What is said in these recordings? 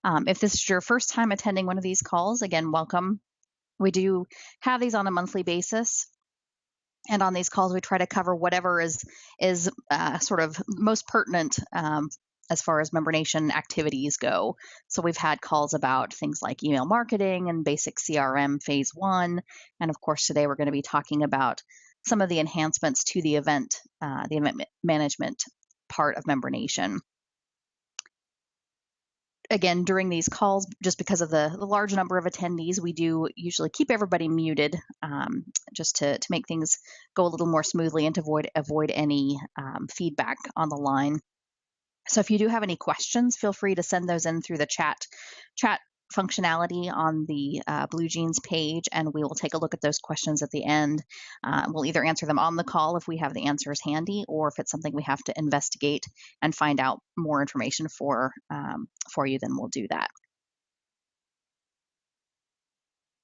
If this is your first time attending one of these calls, again, welcome. We do have these on a monthly basis. And on these calls, we try to cover whatever is sort of most pertinent as far as MemberNation activities go. So we've had calls about things like email marketing and basic CRM phase 1. And of course, today we're going to be talking about some of the enhancements to the event management part of MemberNation. Again, during these calls, just because of the large number of attendees, we do usually keep everybody muted just to make things go a little more smoothly and to avoid any feedback on the line. So if you do have any questions, feel free to send those in through the chat functionality on the Blue Jeans page, and we will take a look at those questions at the end. We'll either answer them on the call if we have the answers handy, or if it's something we have to investigate and find out more information for you, then we'll do that.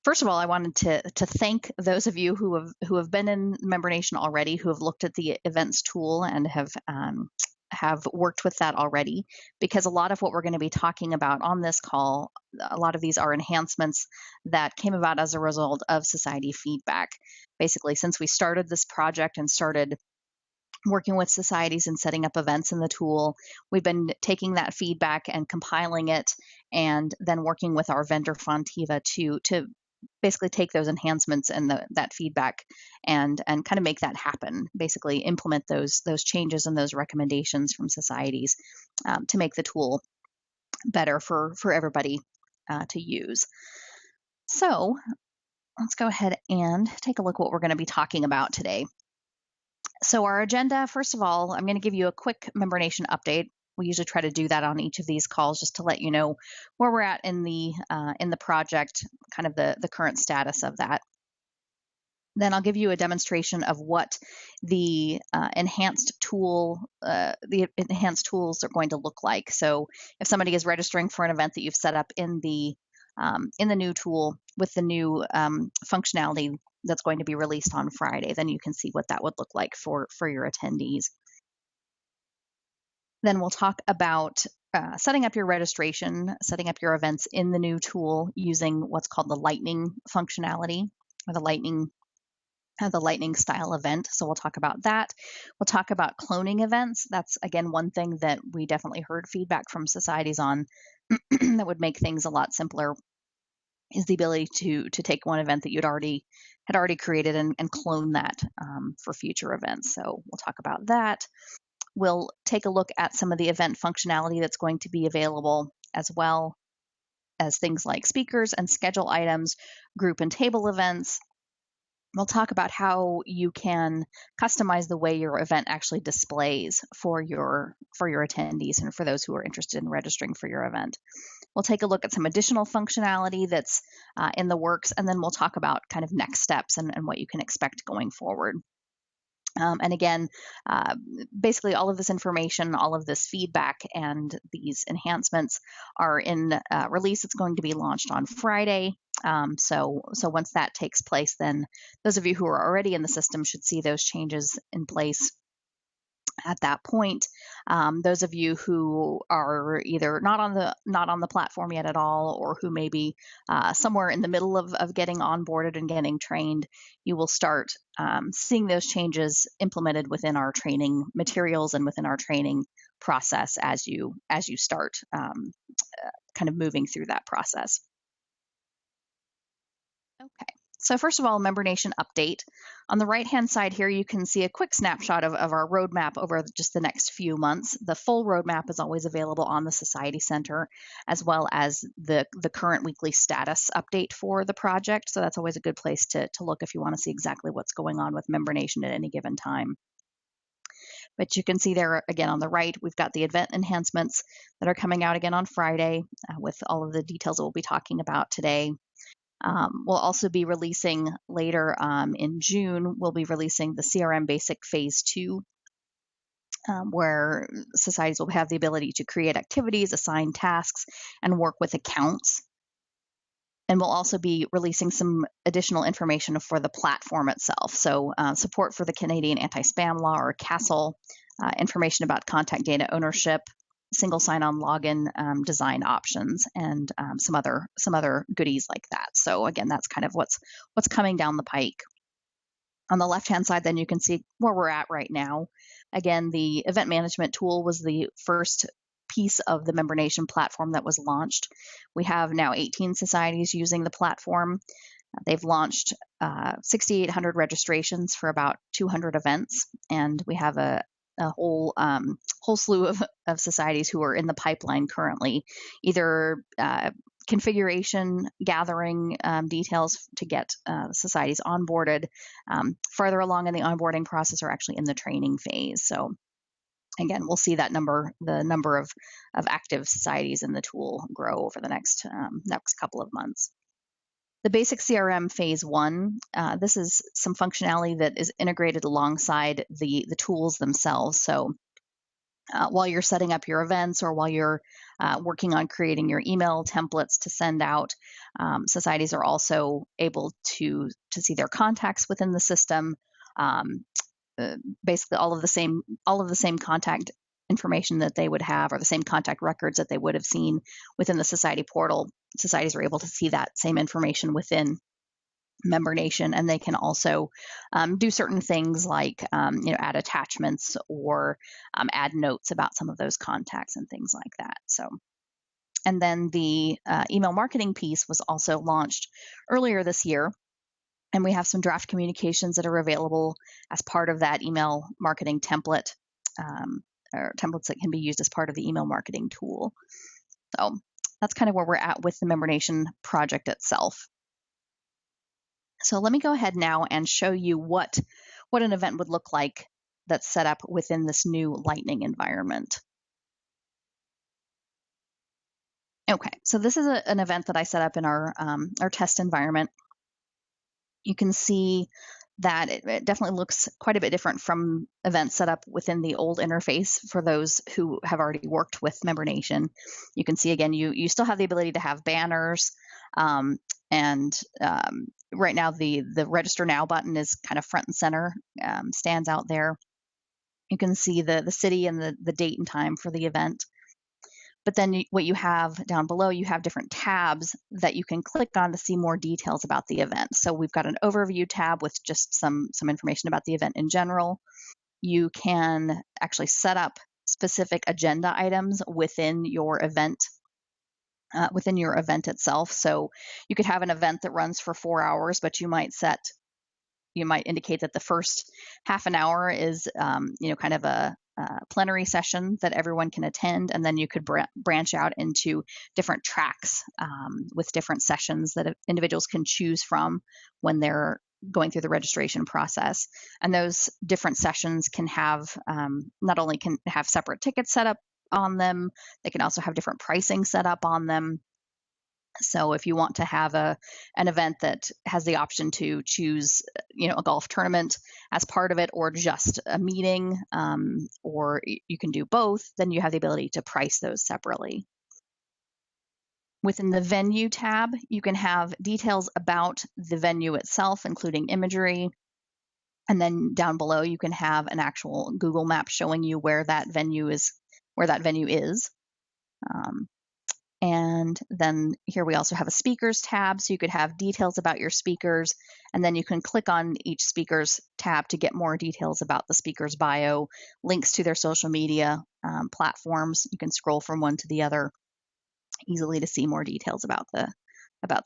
First of all, I wanted to thank those of you who have been in MemberNation already, who have looked at the events tool and have worked with that already, because a lot of what we're going to be talking about on this call, a lot of these are enhancements that came about as a result of society feedback. Basically, since we started this project and started working with societies and setting up events in the tool, we've been taking that feedback and compiling it, and then working with our vendor Fontiva to basically take those enhancements and that feedback and kind of make that happen. Basically, implement those changes and those recommendations from societies to make the tool better for everybody to use. So let's go ahead and take a look at what we're going to be talking about today. So our agenda, first of all, I'm going to give you a quick MemberNation update. We usually try to do that on each of these calls just to let you know where we're at in the project, kind of the current status of that. Then I'll give you a demonstration of what the enhanced tools are going to look like. So if somebody is registering for an event that you've set up in the new tool with the new functionality that's going to be released on Friday, then you can see what that would look like for your attendees. Then we'll talk about setting up your registration, setting up your events in the new tool using what's called the Lightning functionality, or the Lightning style event. So we'll talk about that. We'll talk about cloning events. That's, again, one thing that we definitely heard feedback from societies on that would make things a lot simpler, is the ability to take one event that had already created and clone that for future events. So we'll talk about that. We'll take a look at some of the event functionality that's going to be available, as well as things like speakers and schedule items, group and table events. We'll talk about how you can customize the way your event actually displays for your attendees and for those who are interested in registering for your event. We'll take a look at some additional functionality that's in the works, and then we'll talk about kind of next steps and what you can expect going forward. And again, basically all of this information, all of this feedback and these enhancements are in release. It's going to be launched on Friday. So once that takes place, then those of you who are already in the system should see those changes in place at that point. Those of you who are either not on the platform yet at all, or who may be somewhere in the middle of getting onboarded and getting trained, you will start seeing those changes implemented within our training materials and within our training process as you start kind of moving through that process. Okay. So first of all, MemberNation update. On the right-hand side here, you can see a quick snapshot of our roadmap over just the next few months. The full roadmap is always available on the Society Center, as well as the current weekly status update for the project. So that's always a good place to look if you want to see exactly what's going on with MemberNation at any given time. But you can see there, again, on the right, we've got the event enhancements that are coming out again on Friday with all of the details that we'll be talking about today. We'll also be releasing later in June, we'll be releasing the CRM Basic Phase 2, where societies will have the ability to create activities, assign tasks, and work with accounts. And we'll also be releasing some additional information for the platform itself. So support for the Canadian Anti-Spam Law, or CASL, information about contact data ownership, single sign-on login design options, and some other goodies like that. So again, that's kind of what's coming down the pike. On the left-hand side, then you can see where we're at right now. Again, the event management tool was the first piece of the MemberNation platform that was launched. We have now 18 societies using the platform. They've launched 6,800 registrations for about 200 events, and we have a whole slew of societies who are in the pipeline currently, either configuration, gathering details to get societies onboarded, farther along in the onboarding process, or actually in the training phase. So again, we'll see that the number of active societies in the tool grow over the next couple of months. The basic CRM phase 1, this is some functionality that is integrated alongside the tools themselves. So while you're setting up your events, or while you're working on creating your email templates to send out, societies are also able to see their contacts within the system. Basically, all of the same contact information that they would have, or the same contact records that they would have seen within the society portal. Societies are able to see that same information within MemberNation, and they can also do certain things like add attachments, or add notes about some of those contacts and things like that. So, and then the email marketing piece was also launched earlier this year, and we have some draft communications that are available as part of that email marketing template, or templates that can be used as part of the email marketing tool. So that's kind of where we're at with the MemberNation project itself. So let me go ahead now and show you what an event would look like that's set up within this new Lightning environment. Okay, so this is an event that I set up in our test environment. You can see that it definitely looks quite a bit different from events set up within the old interface for those who have already worked with MemberNation. You can see, again, you still have the ability to have banners, and right now the Register Now button is kind of front and center, stands out there. You can see the city and the date and time for the event. But then what you have down below, you have different tabs that you can click on to see more details about the event. So we've got an overview tab with just some information about the event in general. You can actually set up specific agenda items within your event itself. So you could have an event that runs for 4 hours, but you might indicate that the first half an hour is kind of a plenary session that everyone can attend, and then you could branch out into different tracks with different sessions that individuals can choose from when they're going through the registration process. And those different sessions can have not only can have separate tickets set up on them, they can also have different pricing set up on them. So if you want to have an event that has the option to choose, a golf tournament as part of it, or just a meeting, or you can do both, then you have the ability to price those separately. Within the venue tab, you can have details about the venue itself, including imagery. And then down below, you can have an actual Google map showing you where that venue is. And then here we also have a speakers tab, so you could have details about your speakers, and then you can click on each speakers tab to get more details about the speaker's bio, links to their social media platforms. You can scroll from one to the other easily to see more details about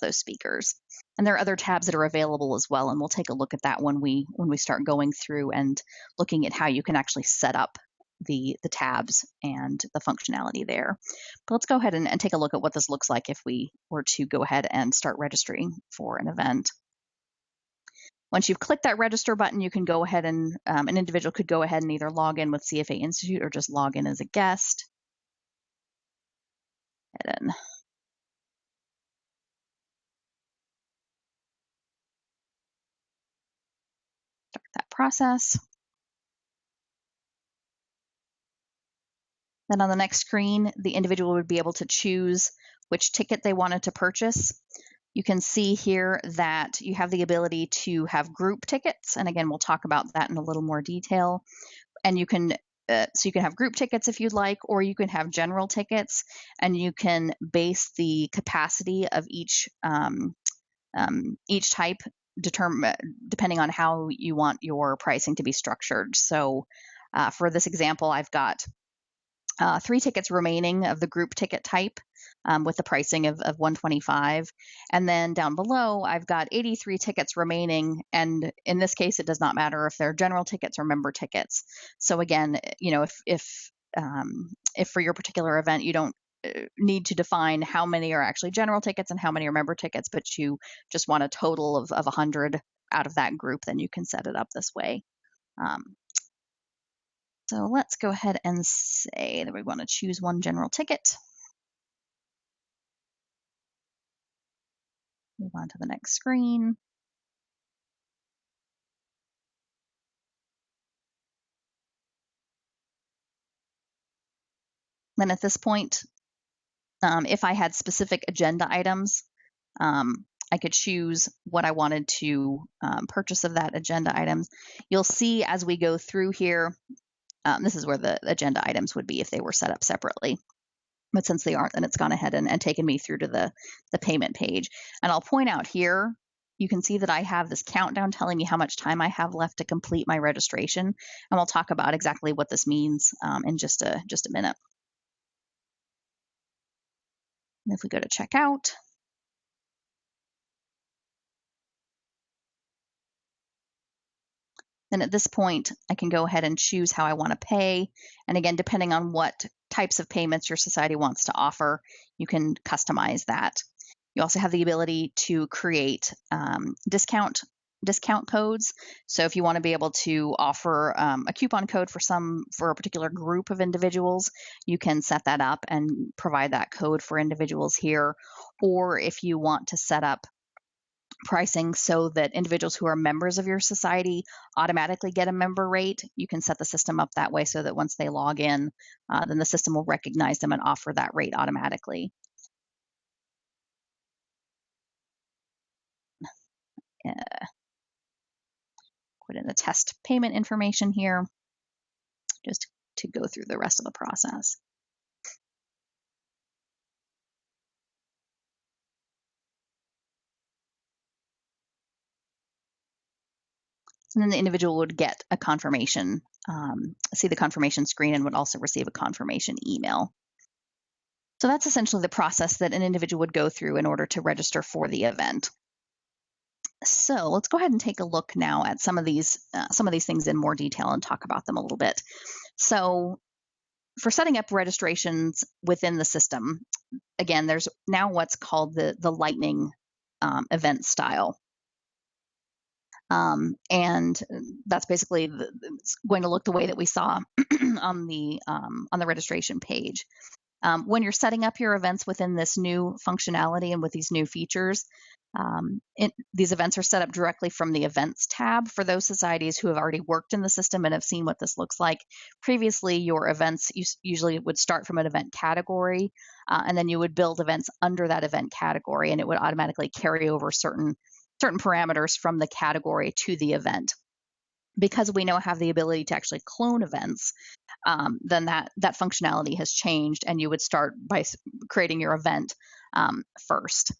those speakers. And there are other tabs that are available as well, and we'll take a look at that when we start going through and looking at how you can actually set up the tabs and the functionality there. But let's go ahead and take a look at what this looks like if we were to go ahead and start registering for an event. Once you've clicked that register button, you can go ahead and an individual could go ahead and either log in with CFA Institute or just log in as a guest. And then start that process. Then on the next screen, the individual would be able to choose which ticket they wanted to purchase. You can see here that you have the ability to have group tickets. And again, we'll talk about that in a little more detail. And you can so you can have group tickets if you'd like, or you can have general tickets, and you can base the capacity of each type depending on how you want your pricing to be structured. So for this example, I've got 3 tickets remaining of the group ticket type with the pricing of $125. And then down below, I've got 83 tickets remaining. And in this case, it does not matter if they're general tickets or member tickets. So again, if for your particular event, you don't need to define how many are actually general tickets and how many are member tickets, but you just want a total of 100 out of that group, then you can set it up this way. So let's go ahead and say that we want to choose one general ticket. Move on to the next screen. Then at this point, if I had specific agenda items, I could choose what I wanted to purchase of that agenda items. You'll see as we go through here, this is where the agenda items would be if they were set up separately. But since they aren't, then it's gone ahead and taken me through to the payment page. And I'll point out here, you can see that I have this countdown telling me how much time I have left to complete my registration. And we'll talk about exactly what this means in just a minute. And if we go to checkout, then at this point, I can go ahead and choose how I want to pay. And again, depending on what types of payments your society wants to offer, you can customize that. You also have the ability to create discount codes. So if you want to be able to offer a coupon code for a particular group of individuals, you can set that up and provide that code for individuals here. Or if you want to set up pricing so that individuals who are members of your society automatically get a member rate, you can set the system up that way so that once they log in, then the system will recognize them and offer that rate automatically. Put in the test payment information here just to go through the rest of the process. And then the individual would get a confirmation, see the confirmation screen, and would also receive a confirmation email. So that's essentially the process that an individual would go through in order to register for the event. So let's go ahead and take a look now at some of these things in more detail and talk about them a little bit. So for setting up registrations within the system, again, there's now what's called the Lightning event style. And that's basically it's going to look the way that we saw on the registration page. When you're setting up your events within this new functionality and with these new features, these events are set up directly from the Events tab for those societies who have already worked in the system and have seen what this looks like. Previously, your events usually would start from an event category, and then you would build events under that event category, and it would automatically carry over certain parameters from the category to the event. Because we now have the ability to actually clone events, then that functionality has changed, and you would start by creating your event first.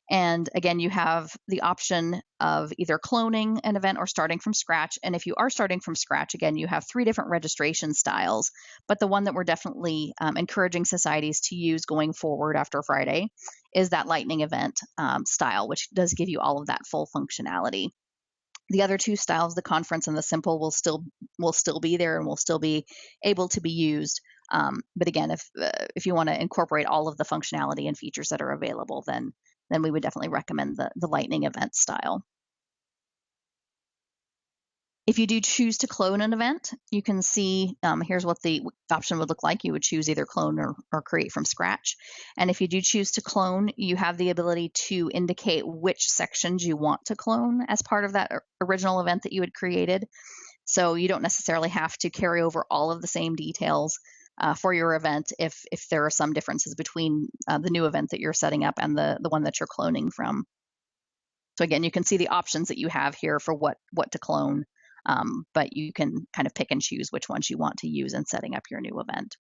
And again, you have the option of either cloning an event or starting from scratch. And if you are starting from scratch, again, you have 3 different registration styles. But the one that we're definitely encouraging societies to use going forward after Friday is that Lightning event style, which does give you all of that full functionality. The other 2 styles, the conference and the simple, will still be there and will still be able to be used. But again, if you want to incorporate all of the functionality and features that are available, then we would definitely recommend the Lightning event style. If you do choose to clone an event, you can see here's what the option would look like. You would choose either clone or create from scratch. And if you do choose to clone, you have the ability to indicate which sections you want to clone as part of that original event that you had created. So you don't necessarily have to carry over all of the same details for your event if there are some differences between the new event that you're setting up and the one that you're cloning from. So again, you can see the options that you have here for what to clone but you can kind of pick and choose which ones you want to use in setting up your new event.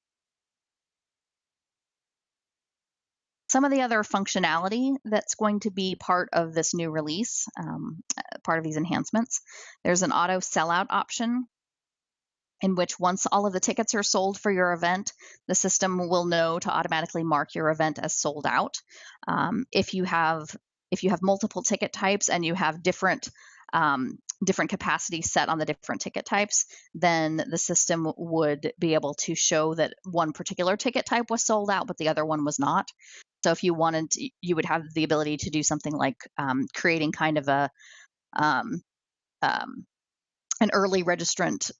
Some of the other functionality that's going to be part of this new release, part of these enhancements, there's an auto sellout option in which once all of the tickets are sold for your event, the system will know to automatically mark your event as sold out. If you have multiple ticket types and you have different capacity set on the different ticket types, then the system would be able to show that one particular ticket type was sold out, but the other one was not. So if you wanted to, you would have the ability to do something like creating kind of um, an early registrant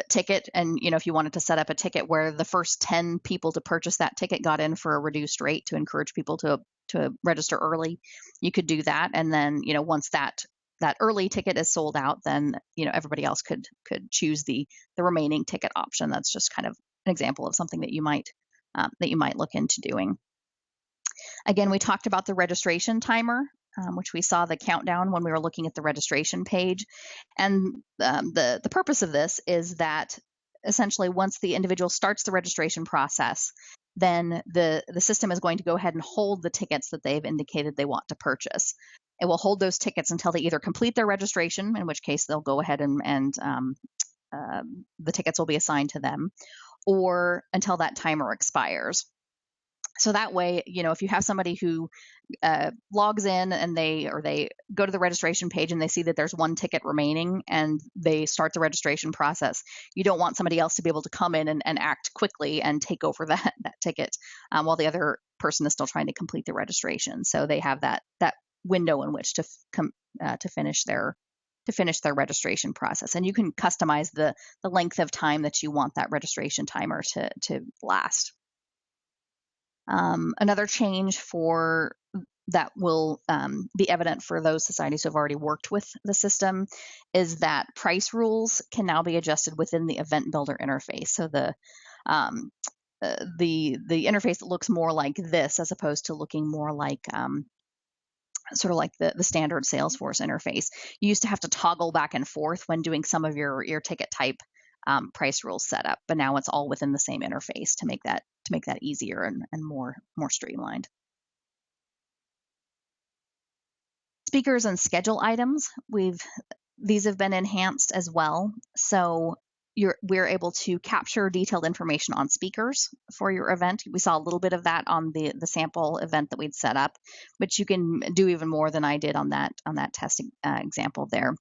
ticket, and if you wanted to set up a ticket where the first 10 people to purchase that ticket got in for a reduced rate to encourage people to register early, you could do that. And then once that early ticket is sold out, then everybody else could choose the remaining ticket option. That's just kind of an example of something that you might look into doing. Again, we talked about the registration timer, which we saw the countdown when we were looking at the registration page. And the purpose of this is that essentially once the individual starts the registration process, then the system is going to go ahead and hold the tickets that they've indicated they want to purchase. It will hold those tickets until they either complete their registration, in which case they'll go ahead and the tickets will be assigned to them, or until that timer expires. So that way, if you have somebody who logs in and they go to the registration page and they see that there's one ticket remaining and they start the registration process, you don't want somebody else to be able to come in and act quickly and take over that ticket while the other person is still trying to complete the registration. So they have that window in which to finish their registration process. And you can customize the length of time that you want that registration timer to last. Another change for that will be evident for those societies who have already worked with the system is that price rules can now be adjusted within the event builder interface. So the interface that looks more like this, as opposed to looking more like sort of like the standard Salesforce interface. You used to have to toggle back and forth when doing some of your ticket type price rules setup, but now it's all within the same interface to make that easier and more streamlined. Speakers and schedule items, these have been enhanced as well. So we're able to capture detailed information on speakers for your event. We saw a little bit of that on the sample event that we'd set up, but you can do even more than I did on that test example there.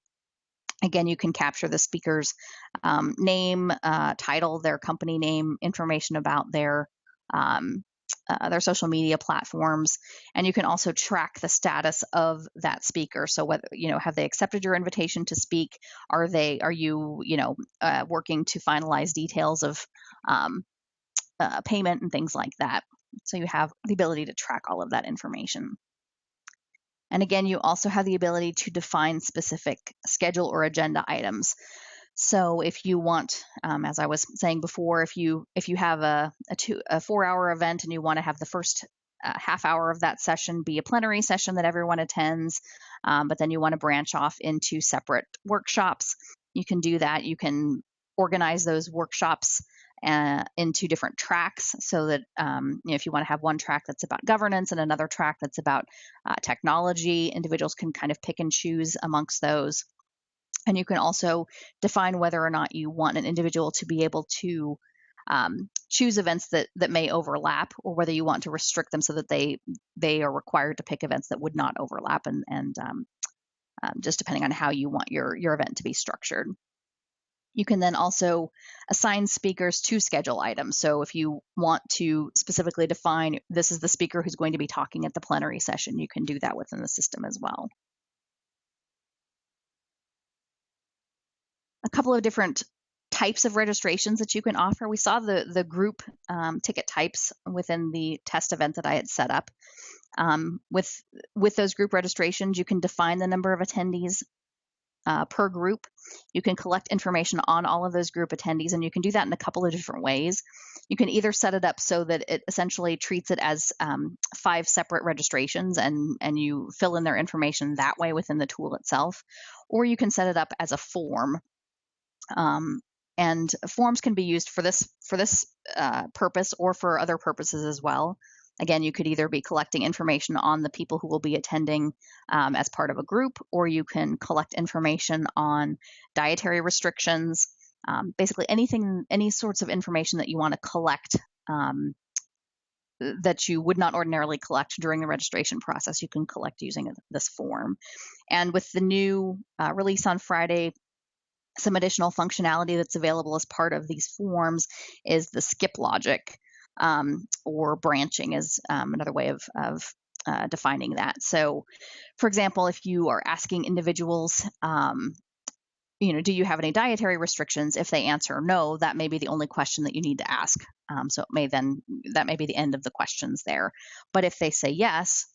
Again, you can capture the speaker's name, title, their company name, information about their social media platforms, and you can also track the status of that speaker. So whether have they accepted your invitation to speak? Are you working to finalize details of payment and things like that? So you have the ability to track all of that information. And again, you also have the ability to define specific schedule or agenda items. So if you want, as I was saying before, if you have a 4-hour event and you want to have the first half hour of that session be a plenary session that everyone attends, but then you want to branch off into separate workshops, you can do that. You can organize those workshops into different tracks, so that if you want to have one track that's about governance and another track that's about technology, individuals can kind of pick and choose amongst those. And you can also define whether or not you want an individual to be able to choose events that may overlap, or whether you want to restrict them so that they are required to pick events that would not overlap, and just depending on how you want your event to be structured. You can then also assign speakers to schedule items. So if you want to specifically define this is the speaker who's going to be talking at the plenary session, you can do that within the system as well. A couple of different types of registrations that you can offer. We saw the group ticket types within the test event that I had set up. With those group registrations, you can define the number of attendees per group. You can collect information on all of those group attendees, and you can do that in a couple of different ways. You can either set it up so that it essentially treats it as 5 separate registrations, and you fill in their information that way within the tool itself, or you can set it up as a form And forms can be used for this purpose or for other purposes as well. Again, you could either be collecting information on the people who will be attending as part of a group, or you can collect information on dietary restrictions, basically any sorts of information that you want to collect that you would not ordinarily collect during the registration process, you can collect using this form. And with the new release on Friday, some additional functionality that's available as part of these forms is the skip logic, or branching is another way of defining that. So, for example, if you are asking individuals, do you have any dietary restrictions? If they answer no, that may be the only question that you need to ask. So that may be the end of the questions there. But if they say yes,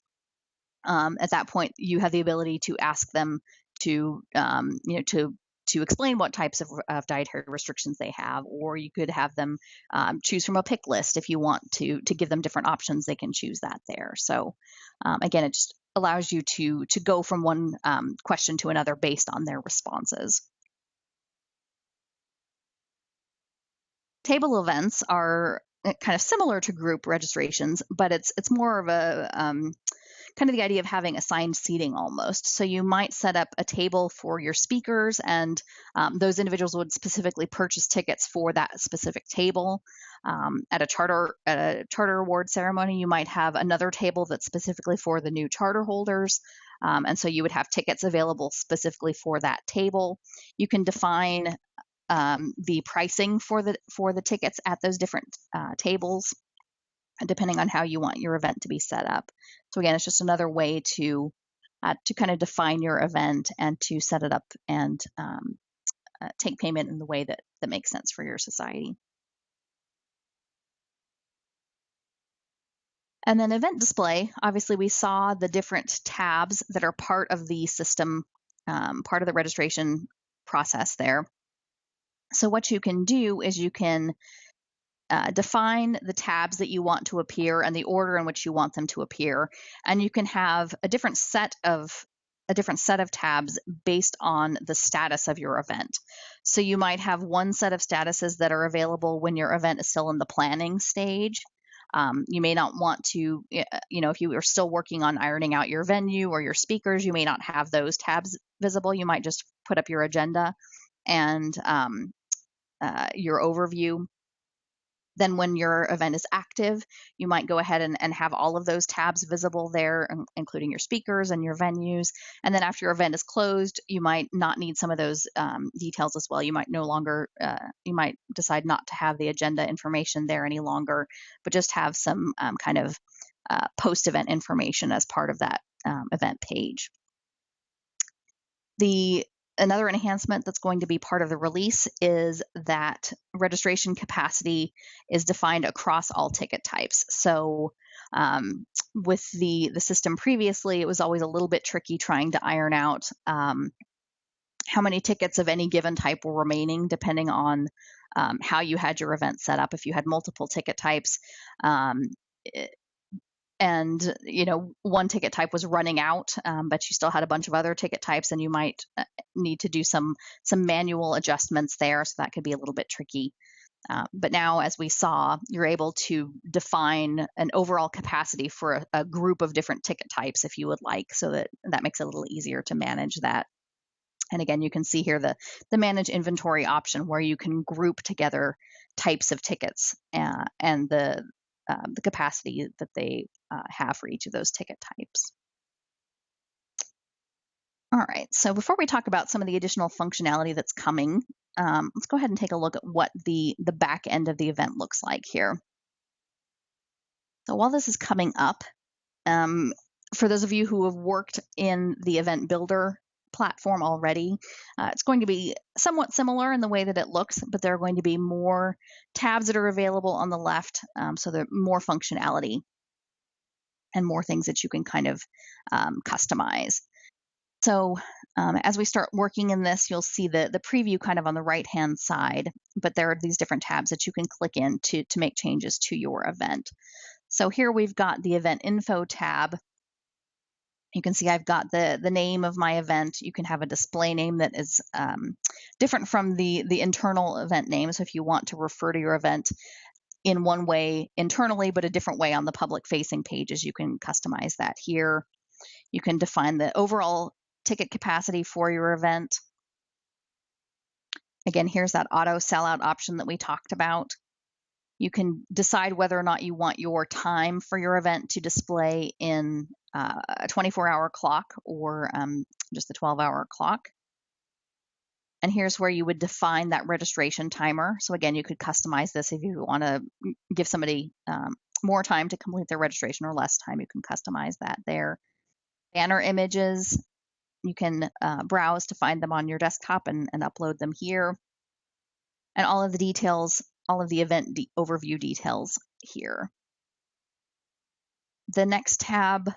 at that point, you have the ability to ask them to explain what types of dietary restrictions they have, or you could have them choose from a pick list. If you want to give them different options, they can choose that there. So again, it just allows you to go from one question to another based on their responses. Table events are kind of similar to group registrations, but it's more of a kind of the idea of having assigned seating almost. So you might set up a table for your speakers, and those individuals would specifically purchase tickets for that specific table. At a charter award ceremony, you might have another table that's specifically for the new charter holders. And so you would have tickets available specifically for that table. You can define the pricing for the tickets at those different tables, depending on how you want your event to be set up. So again, it's just another way to kind of define your event and to set it up and take payment in the way that makes sense for your society. And then event display, obviously we saw the different tabs that are part of the system, part of the registration process there. So what you can do is you can define the tabs that you want to appear and the order in which you want them to appear, and you can have a different set of tabs based on the status of your event. So you might have one set of statuses that are available when your event is still in the planning stage. You may not want to, if you are still working on ironing out your venue or your speakers, you may not have those tabs visible. You might just put up your agenda and your overview. Then when your event is active, you might go ahead and have all of those tabs visible there, including your speakers and your venues. And then after your event is closed, you might not need some of those details as well. You might you might decide not to have the agenda information there any longer, but just have some kind of post-event information as part of that event page. Another enhancement that's going to be part of the release is that registration capacity is defined across all ticket types. So with the system previously, it was always a little bit tricky trying to iron out how many tickets of any given type were remaining, depending on how you had your event set up. If you had multiple ticket types, and one ticket type was running out, but you still had a bunch of other ticket types, and you might need to do some manual adjustments there, so that could be a little bit tricky. But now, as we saw, you're able to define an overall capacity for a group of different ticket types if you would like, so that makes it a little easier to manage that. And again, you can see here the manage inventory option, where you can group together types of tickets and the capacity that they have for each of those ticket types. All right, so before we talk about some of the additional functionality that's coming, let's go ahead and take a look at what the back end of the event looks like here. So while this is coming up, for those of you who have worked in the Event Builder platform already, it's going to be somewhat similar in the way that it looks, but there are going to be more tabs that are available on the left, so there are more functionality and more things that you can kind of customize. So as we start working in this, you'll see the preview kind of on the right-hand side, but there are these different tabs that you can click in to make changes to your event. So here we've got the Event Info tab, You can see I've got the name of my event. You can have a display name that is different from the internal event name. So if you want to refer to your event in one way internally, but a different way on the public facing pages, you can customize that here. You can define the overall ticket capacity for your event. Again, here's that auto sellout option that we talked about. You can decide whether or not you want your time for your event to display in a 24-hour clock or just a 12-hour clock. And here's where you would define that registration timer. So again, you could customize this if you want to give somebody more time to complete their registration or less time. You can customize that there. Banner images, you can browse to find them on your desktop and upload them here. And all of the details, all of the event overview details here. The next tab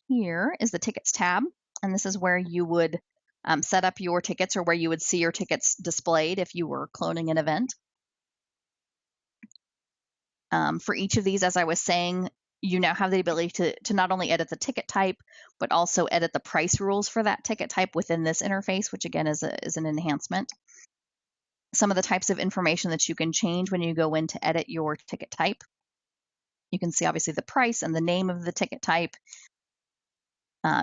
here is the tickets tab, and this is where you would set up your tickets, or where you would see your tickets displayed if you were cloning an event. For each of these, as I was saying, you now have the ability to not only edit the ticket type, but also edit the price rules for that ticket type within this interface, which again is an enhancement. Some of the types of information that you can change when you go in to edit your ticket type. You can see obviously the price and the name of the ticket type.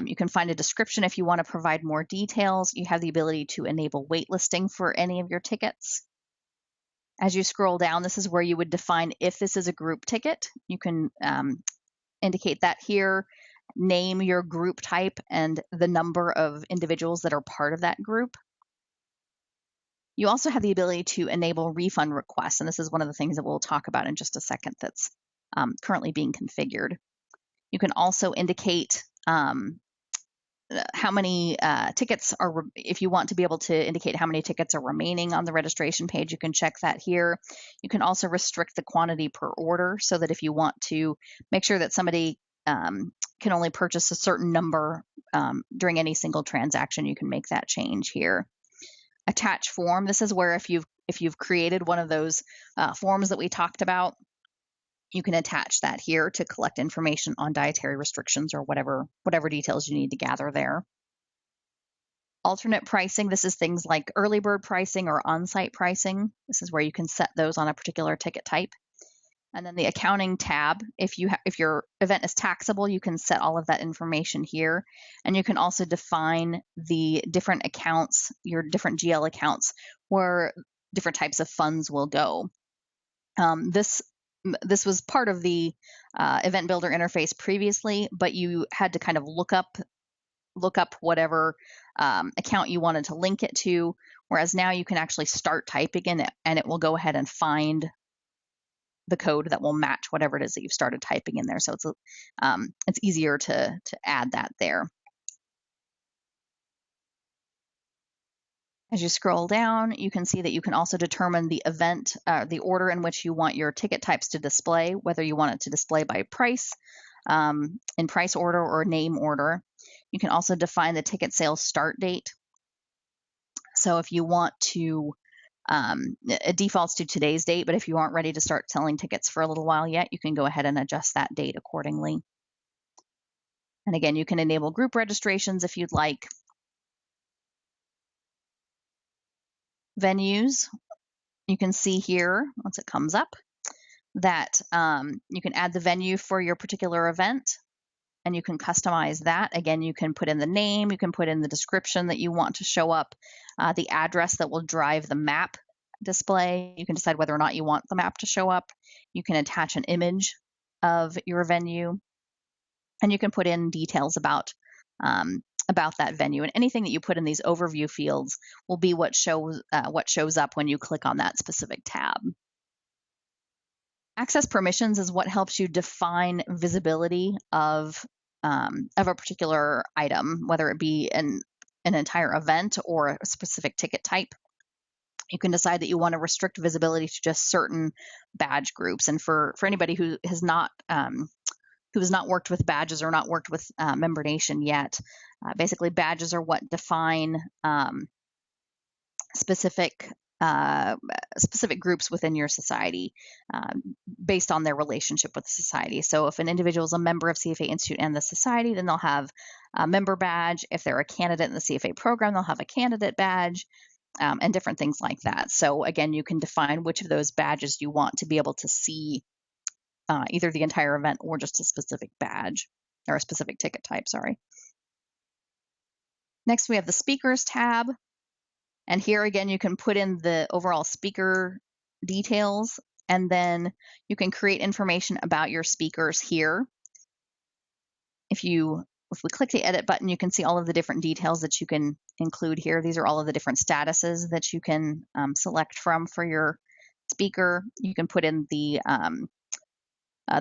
You can find a description if you want to provide more details. You have the ability to enable waitlisting for any of your tickets. As you scroll down, this is where you would define if this is a group ticket. You can indicate that here, name your group type and the number of individuals that are part of that group. You also have the ability to enable refund requests, and this is one of the things that we'll talk about in just a second that's currently being configured. You can also indicate how many tickets are, if you want to be able to indicate how many tickets are remaining on the registration page, you can check that here. You can also restrict the quantity per order, so that if you want to make sure that somebody can only purchase a certain number during any single transaction, you can make that change here. Attach form, this is where if you've created one of those forms that we talked about, you can attach that here to collect information on dietary restrictions or whatever details you need to gather there. Alternate pricing, this is things like early bird pricing or on-site pricing. This is where you can set those on a particular ticket type. And then the accounting tab, if your event is taxable, you can set all of that information here. And you can also define the different accounts, your different GL accounts, where different types of funds will go. This was part of the event builder interface previously, but you had to kind of look up whatever account you wanted to link it to, whereas now you can actually start typing in it and it will go ahead and find the code that will match whatever it is that you've started typing in there. So it's easier to add that there. As you scroll down, you can see that you can also determine the event, the order in which you want your ticket types to display, whether you want it to display by price, in price order or name order. You can also define the ticket sales start date. So if you want to, it defaults to today's date, but if you aren't ready to start selling tickets for a little while yet, you can go ahead and adjust that date accordingly. And again, you can enable group registrations if you'd like. Venues, you can see here, once it comes up, that you can add the venue for your particular event, and you can customize that. Again, you can put in the name, you can put in the description that you want to show up, the address that will drive the map display. You can decide whether or not you want the map to show up. You can attach an image of your venue, and you can put in details about that venue. And anything that you put in these overview fields will be what shows up when you click on that specific tab. Access permissions is what helps you define visibility of a particular item, whether it be an entire event or a specific ticket type. You can decide that you want to restrict visibility to just certain badge groups. And for anybody who has not worked with badges or not worked with MemberNation yet, basically badges are what define specific groups within your society based on their relationship with the society. So if an individual is a member of CFA Institute and the society, then they'll have member badge. If they're a candidate in the CFA program, they'll have a candidate badge, and different things like that. So again, you can define which of those badges you want to be able to see either the entire event or just a specific badge or a specific ticket type, sorry. Next, we have the speakers tab. And here again, you can put in the overall speaker details, and then you can create information about your speakers here. If we click the edit button, you can see all of the different details that you can include here. These are all of the different statuses that you can select from for your speaker. You can put in the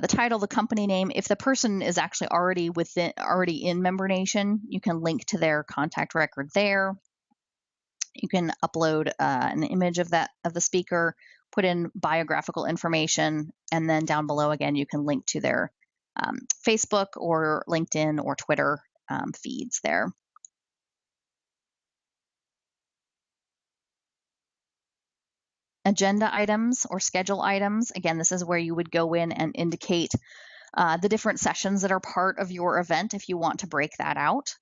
title, the company name. If the person is actually already in MemberNation, you can link to their contact record there. You can upload an image of the speaker, put in biographical information, and then down below again you can link to their Facebook or LinkedIn or Twitter feeds there. Agenda items or schedule items. Again, this is where you would go in and indicate the different sessions that are part of your event if you want to break that out.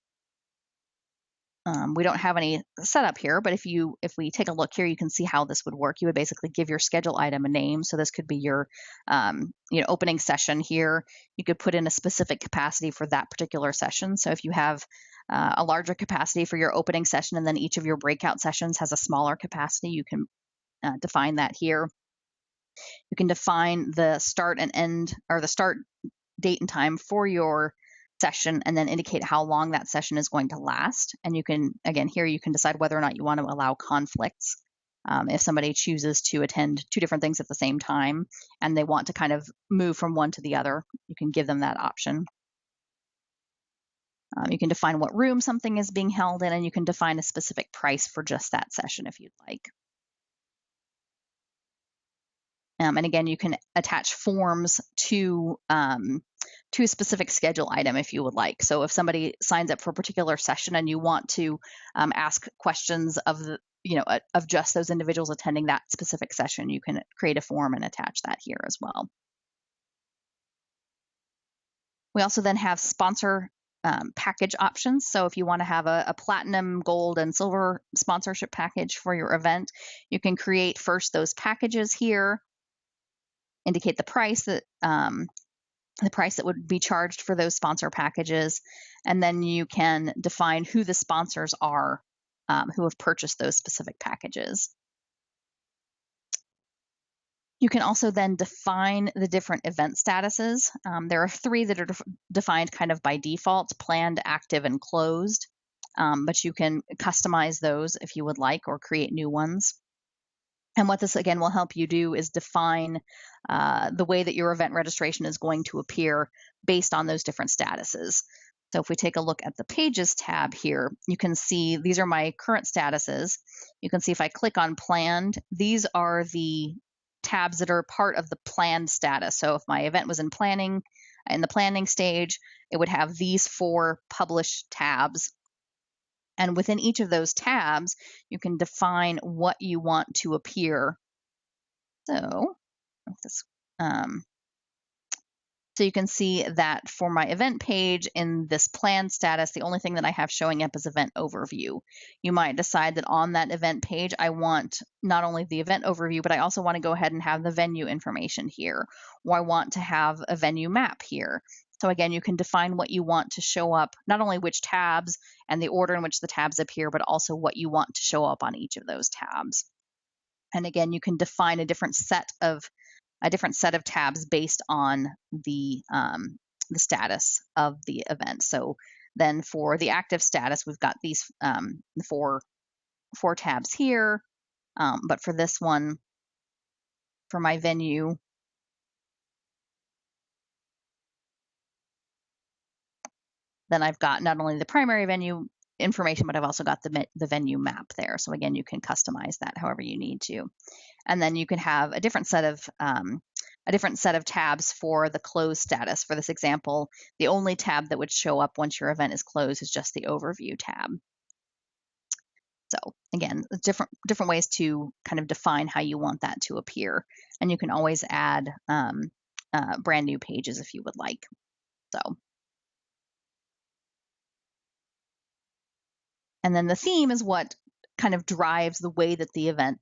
We don't have any setup here, but if we take a look here, you can see how this would work. You would basically give your schedule item a name. So this could be your opening session here. You could put in a specific capacity for that particular session. So if you have a larger capacity for your opening session and then each of your breakout sessions has a smaller capacity, you can define that here. You can define the start and end, or the start date and time for your session, and then indicate how long that session is going to last. And you can, again, here you can decide whether or not you want to allow conflicts. If somebody chooses to attend two different things at the same time and they want to kind of move from one to the other, you can give them that option. You can define what room something is being held in, and you can define a specific price for just that session if you'd like. And again, you can attach forms to a specific schedule item if you would like. So if somebody signs up for a particular session and you want to ask questions of of just those individuals attending that specific session, you can create a form and attach that here as well. We also then have sponsor package options. So if you want to have a platinum, gold, and silver sponsorship package for your event, you can create first those packages here, indicate the price that would be charged for those sponsor packages, and then you can define who the sponsors are who have purchased those specific packages. You can also then define the different event statuses. There are 3 that are defined kind of by default: planned, active, and closed. But you can customize those if you would like, or create new ones. And what this, again, will help you do is define the way that your event registration is going to appear based on those different statuses. So if we take a look at the Pages tab here, you can see these are my current statuses. You can see if I click on Planned, these are the tabs that are part of the planned status. So if my event was in the planning stage, it would have these 4 published tabs. And within each of those tabs, you can define what you want to appear. So you can see that for my event page in this planned status, the only thing that I have showing up is event overview. You might decide that on that event page, I want not only the event overview, but I also want to go ahead and have the venue information here, or I want to have a venue map here. So again, you can define what you want to show up, not only which tabs and the order in which the tabs appear, but also what you want to show up on each of those tabs. And again, you can define a different set of tabs based on the status of the event. So then for the active status, we've got these four tabs here. But for this one, for my venue, then I've got not only the primary venue information, but I've also got the venue map there. So again, you can customize that however you need to. And then you can have a different set of tabs for the closed status. For this example, the only tab that would show up once your event is closed is just the overview tab. So again, different ways to kind of define how you want that to appear. And you can always add brand new pages if you would like. So And then the theme is what kind of drives the way that the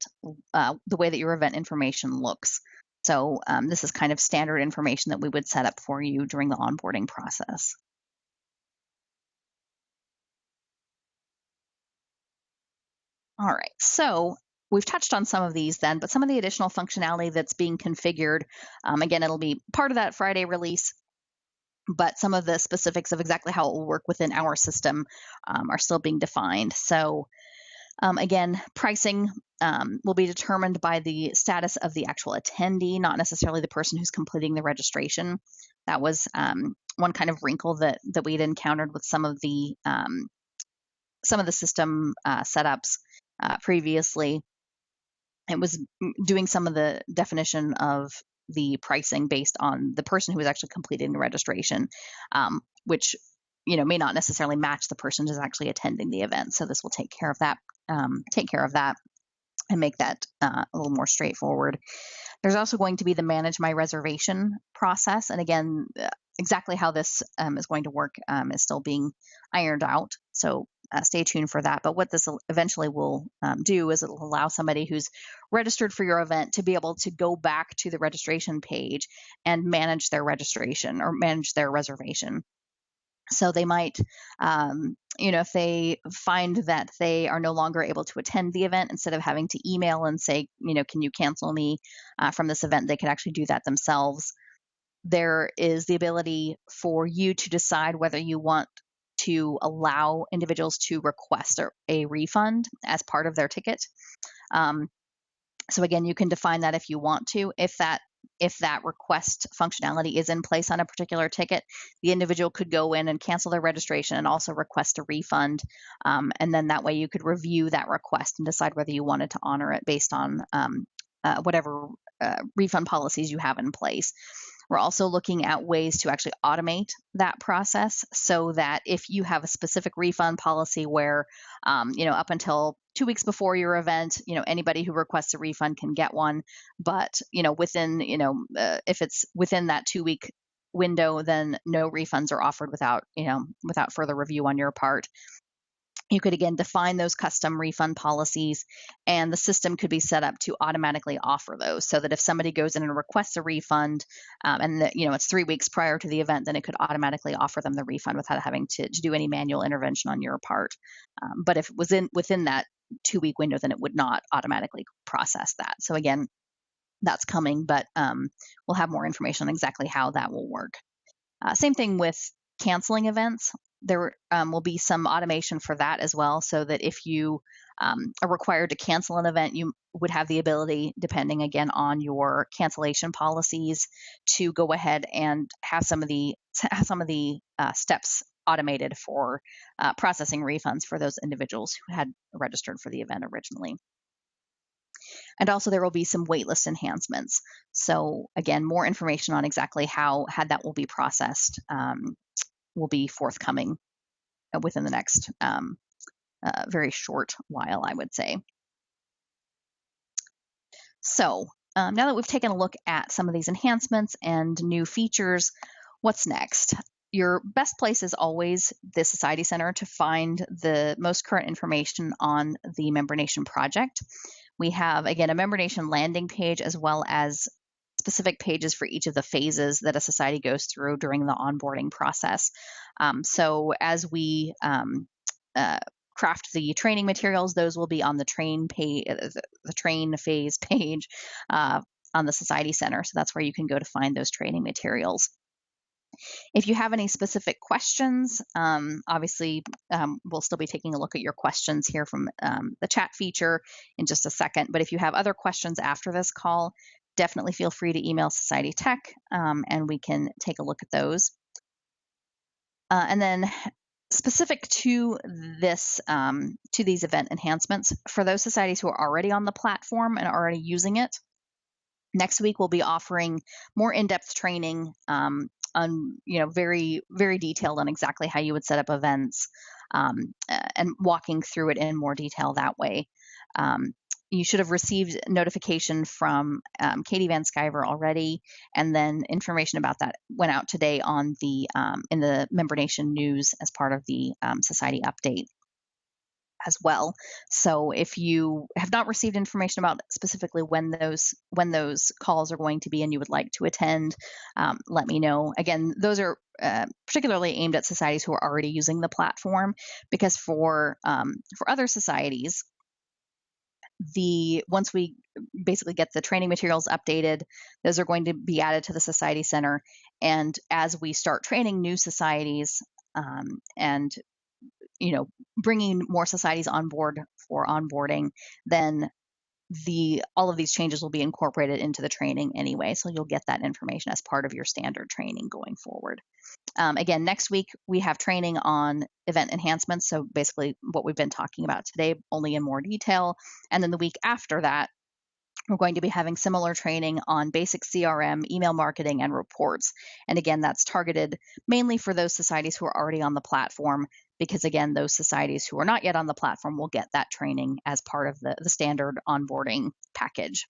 way that your event information looks. So this is kind of standard information that we would set up for you during the onboarding process. All right, so we've touched on some of these then, but some of the additional functionality that's being configured, again, it'll be part of that Friday release, but some of the specifics of exactly how it will work within our system are still being defined. So again, pricing will be determined by the status of the actual attendee, not necessarily the person who's completing the registration. That was one kind of wrinkle that we'd encountered with some of the system setups previously. It was doing some of the definition of the pricing based on the person who was actually completing the registration, which may not necessarily match the person who's actually attending the event. So this will take care of that, and make that a little more straightforward. There's also going to be the manage my reservation process, and again, exactly how this is going to work is still being ironed out. So stay tuned for that. But what this eventually will do is it'll allow somebody who's registered for your event to be able to go back to the registration page and manage their registration or manage their reservation. So they might, if they find that they are no longer able to attend the event, instead of having to email and say, can you cancel me from this event, they can actually do that themselves. There is the ability for you to decide whether you want to allow individuals to request a refund as part of their ticket. So again, you can define that if you want to. If that request functionality is in place on a particular ticket, the individual could go in and cancel their registration and also request a refund. And then that way you could review that request and decide whether you wanted to honor it based on whatever refund policies you have in place. We're also looking at ways to actually automate that process so that if you have a specific refund policy where, up until 2 weeks before your event, anybody who requests a refund can get one. But, within, if it's within that 2-week window, then no refunds are offered without further review on your part. You could, again, define those custom refund policies, and the system could be set up to automatically offer those so that if somebody goes in and requests a refund and it's 3 weeks prior to the event, then it could automatically offer them the refund without having to do any manual intervention on your part. But if it was within that 2-week window, then it would not automatically process that. So again, that's coming, but we'll have more information on exactly how that will work. Same thing with canceling events. There will be some automation for that as well, so that if you are required to cancel an event, you would have the ability, depending again on your cancellation policies, to go ahead and have some of the steps automated for processing refunds for those individuals who had registered for the event originally. And also there will be some waitlist enhancements. So again, more information on exactly how that will be processed will be forthcoming within the next very short while, I would say. So now that we've taken a look at some of these enhancements and new features, what's next? Your best place is always the Society Center to find the most current information on the MemberNation project. We have, again, a MemberNation landing page as well as specific pages for each of the phases that a society goes through during the onboarding process. So as we craft the training materials, those will be on the train phase page on the Society Center. So that's where you can go to find those training materials. If you have any specific questions, obviously we'll still be taking a look at your questions here from the chat feature in just a second. But if you have other questions after this call, definitely feel free to email Society Tech and we can take a look at those. And then specific to this, to these event enhancements, for those societies who are already on the platform and already using it, next week we'll be offering more in-depth training on, very, very detailed on exactly how you would set up events and walking through it in more detail that way. You should have received notification from Katie Van Sciver already, and then information about that went out today on the in the MemberNation news as part of the society update. as well. So if you have not received information about specifically when those calls are going to be and you would like to attend, let me know. Again, those are particularly aimed at societies who are already using the platform, because for other societies, once we basically get the training materials updated, those are going to be added to the Society Center. And as we start training new societies, and bringing more societies on board for onboarding, then all of these changes will be incorporated into the training anyway. So you'll get that information as part of your standard training going forward. Again, next week we have training on event enhancements. So basically what we've been talking about today, only in more detail. And then the week after that, we're going to be having similar training on basic CRM, email marketing, and reports. And again, that's targeted mainly for those societies who are already on the platform, because again, those societies who are not yet on the platform will get that training as part of the standard onboarding package.